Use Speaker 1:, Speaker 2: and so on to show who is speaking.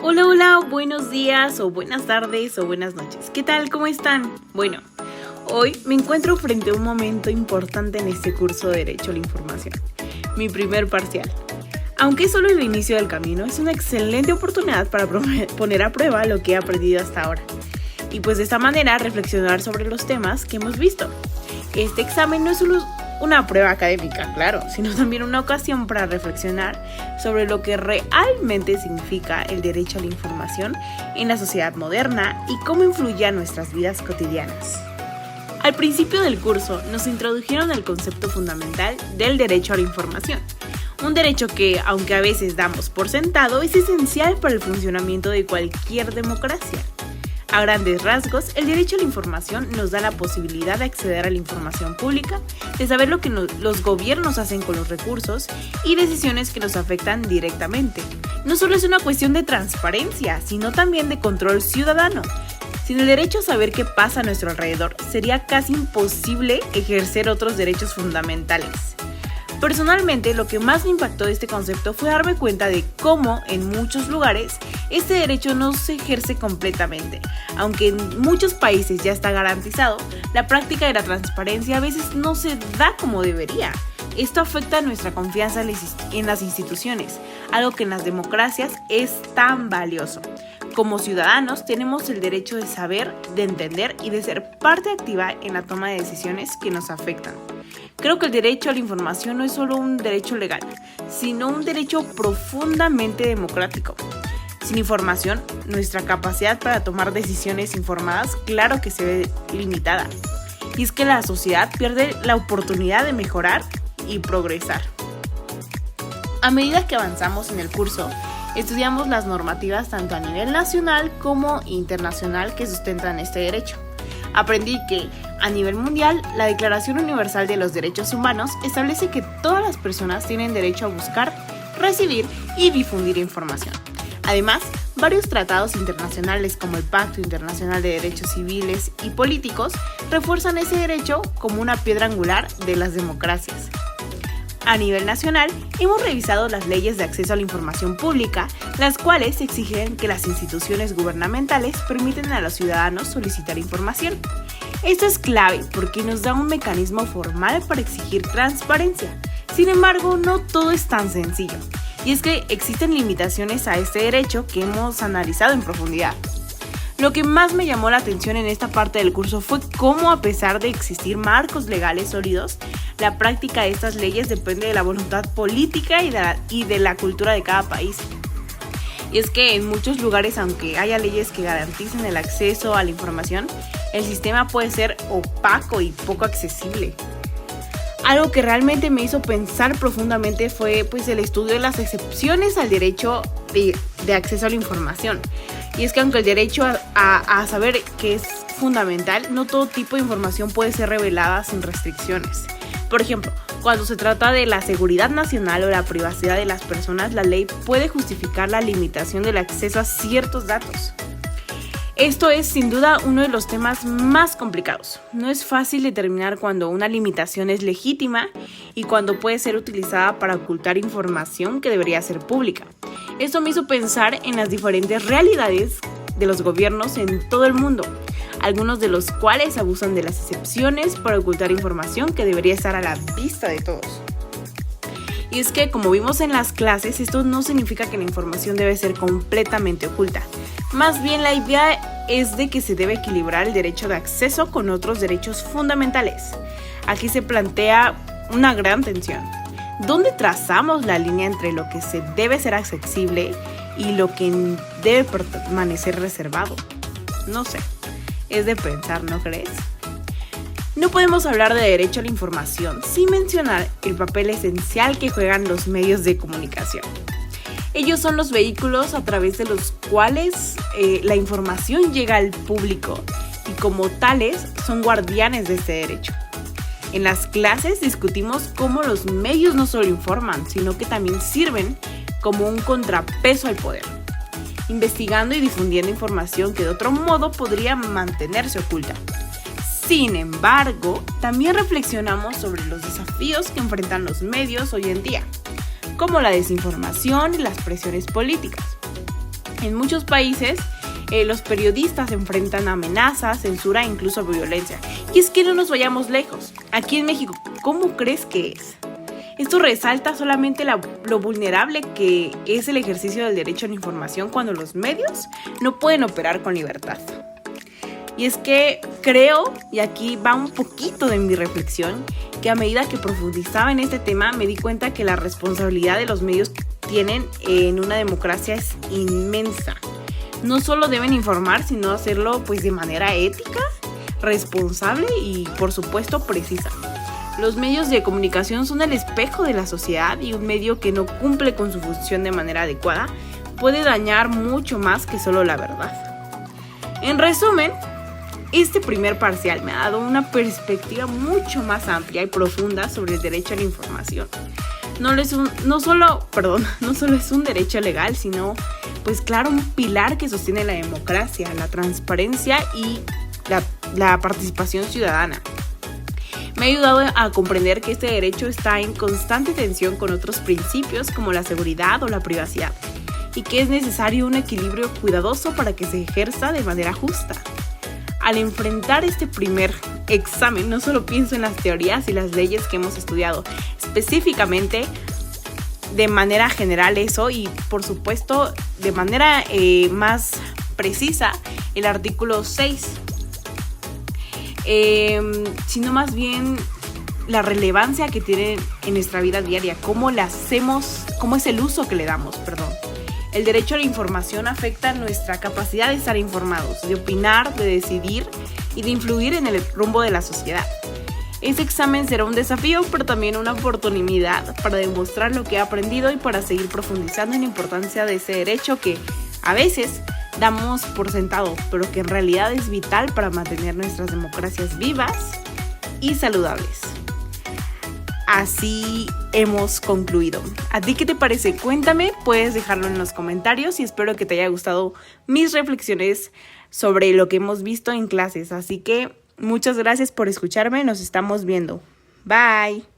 Speaker 1: Hola, hola, buenos días o buenas tardes o buenas noches. ¿Qué tal? ¿Cómo están? Bueno, hoy me encuentro frente a un momento importante en este curso de Derecho a la Información, mi primer parcial. Aunque es solo el inicio del camino, es una excelente oportunidad para poner a prueba lo que he aprendido hasta ahora. Y pues de esta manera reflexionar sobre los temas que hemos visto. Este examen no es solo una prueba académica, claro, sino también una ocasión para reflexionar sobre lo que realmente significa el derecho a la información en la sociedad moderna y cómo influye a nuestras vidas cotidianas. Al principio del curso nos introdujeron el concepto fundamental del derecho a la información, un derecho que, aunque a veces damos por sentado, es esencial para el funcionamiento de cualquier democracia. A grandes rasgos, el derecho a la información nos da la posibilidad de acceder a la información pública, de saber lo que los gobiernos hacen con los recursos y decisiones que nos afectan directamente. No solo es una cuestión de transparencia, sino también de control ciudadano. Sin el derecho a saber qué pasa a nuestro alrededor, sería casi imposible ejercer otros derechos fundamentales. Personalmente, lo que más me impactó de este concepto fue darme cuenta de cómo, en muchos lugares, este derecho no se ejerce completamente. Aunque en muchos países ya está garantizado, la práctica de la transparencia a veces no se da como debería. Esto afecta nuestra confianza en las instituciones, algo que en las democracias es tan valioso. Como ciudadanos tenemos el derecho de saber, de entender y de ser parte activa en la toma de decisiones que nos afectan. Creo que el derecho a la información no es solo un derecho legal, sino un derecho profundamente democrático. Sin información, nuestra capacidad para tomar decisiones informadas claro que se ve limitada. Y es que la sociedad pierde la oportunidad de mejorar y progresar. A medida que avanzamos en el curso, estudiamos las normativas tanto a nivel nacional como internacional que sustentan este derecho. Aprendí que, a nivel mundial, la Declaración Universal de los Derechos Humanos establece que todas las personas tienen derecho a buscar, recibir y difundir información. Además, varios tratados internacionales como el Pacto Internacional de Derechos Civiles y Políticos refuerzan ese derecho como una piedra angular de las democracias. A nivel nacional, hemos revisado las leyes de acceso a la información pública, las cuales exigen que las instituciones gubernamentales permiten a los ciudadanos solicitar información. Esto es clave porque nos da un mecanismo formal para exigir transparencia. Sin embargo, no todo es tan sencillo. Y es que existen limitaciones a este derecho que hemos analizado en profundidad. Lo que más me llamó la atención en esta parte del curso fue cómo, a pesar de existir marcos legales sólidos, la práctica de estas leyes depende de la voluntad política y de la cultura de cada país. Y es que en muchos lugares, aunque haya leyes que garanticen el acceso a la información, el sistema puede ser opaco y poco accesible. Algo que realmente me hizo pensar profundamente fue el estudio de las excepciones al derecho de acceso a la información. Y es que aunque el derecho a saber que es fundamental, no todo tipo de información puede ser revelada sin restricciones. Por ejemplo, cuando se trata de la seguridad nacional o la privacidad de las personas, la ley puede justificar la limitación del acceso a ciertos datos. Esto es sin duda uno de los temas más complicados. No es fácil determinar cuando una limitación es legítima y cuando puede ser utilizada para ocultar información que debería ser pública. Esto me hizo pensar en las diferentes realidades de los gobiernos en todo el mundo, algunos de los cuales abusan de las excepciones para ocultar información que debería estar a la vista de todos. Y es que, como vimos en las clases, esto no significa que la información debe ser completamente oculta. Más bien, la idea es de que se debe equilibrar el derecho de acceso con otros derechos fundamentales. Aquí se plantea una gran tensión. ¿Dónde trazamos la línea entre lo que se debe ser accesible y lo que debe permanecer reservado? No sé, es de pensar, ¿no crees? No podemos hablar de derecho a la información sin mencionar el papel esencial que juegan los medios de comunicación. Ellos son los vehículos a través de los cuales la información llega al público y como tales son guardianes de este derecho. En las clases discutimos cómo los medios no solo informan, sino que también sirven como un contrapeso al poder, investigando y difundiendo información que de otro modo podría mantenerse oculta. Sin embargo, también reflexionamos sobre los desafíos que enfrentan los medios hoy en día, como la desinformación y las presiones políticas. En muchos países, los periodistas se enfrentan a amenazas, censura e incluso violencia. Y es que no nos vayamos lejos. Aquí en México, ¿cómo crees que es? Esto resalta solamente lo vulnerable que es el ejercicio del derecho a la información cuando los medios no pueden operar con libertad. Y es que creo, y aquí va un poquito de mi reflexión, que a medida que profundizaba en este tema me di cuenta que la responsabilidad de los medios que tienen en una democracia es inmensa. No solo deben informar, sino hacerlo pues de manera ética, responsable y por supuesto precisa. Los medios de comunicación son el espejo de la sociedad y un medio que no cumple con su función de manera adecuada puede dañar mucho más que solo la verdad. En resumen, este primer parcial me ha dado una perspectiva mucho más amplia y profunda sobre el derecho a la información. No solo es un derecho legal, sino, pues claro, un pilar que sostiene la democracia, la transparencia y la participación ciudadana. Me ha ayudado a comprender que este derecho está en constante tensión con otros principios como la seguridad o la privacidad, y que es necesario un equilibrio cuidadoso para que se ejerza de manera justa. Al enfrentar este primer examen, no solo pienso en las teorías y las leyes que hemos estudiado, específicamente de manera general eso, y por supuesto de manera más precisa el artículo 6, sino más bien la relevancia que tiene en nuestra vida diaria, cómo es el uso que le damos, El derecho a la información afecta nuestra capacidad de estar informados, de opinar, de decidir y de influir en el rumbo de la sociedad. Ese examen será un desafío, pero también una oportunidad para demostrar lo que he aprendido y para seguir profundizando en la importancia de ese derecho que a veces damos por sentado, pero que en realidad es vital para mantener nuestras democracias vivas y saludables. Así hemos concluido. ¿A ti qué te parece? Cuéntame, puedes dejarlo en los comentarios y espero que te haya gustado mis reflexiones sobre lo que hemos visto en clases. Así que muchas gracias por escucharme, nos estamos viendo. Bye.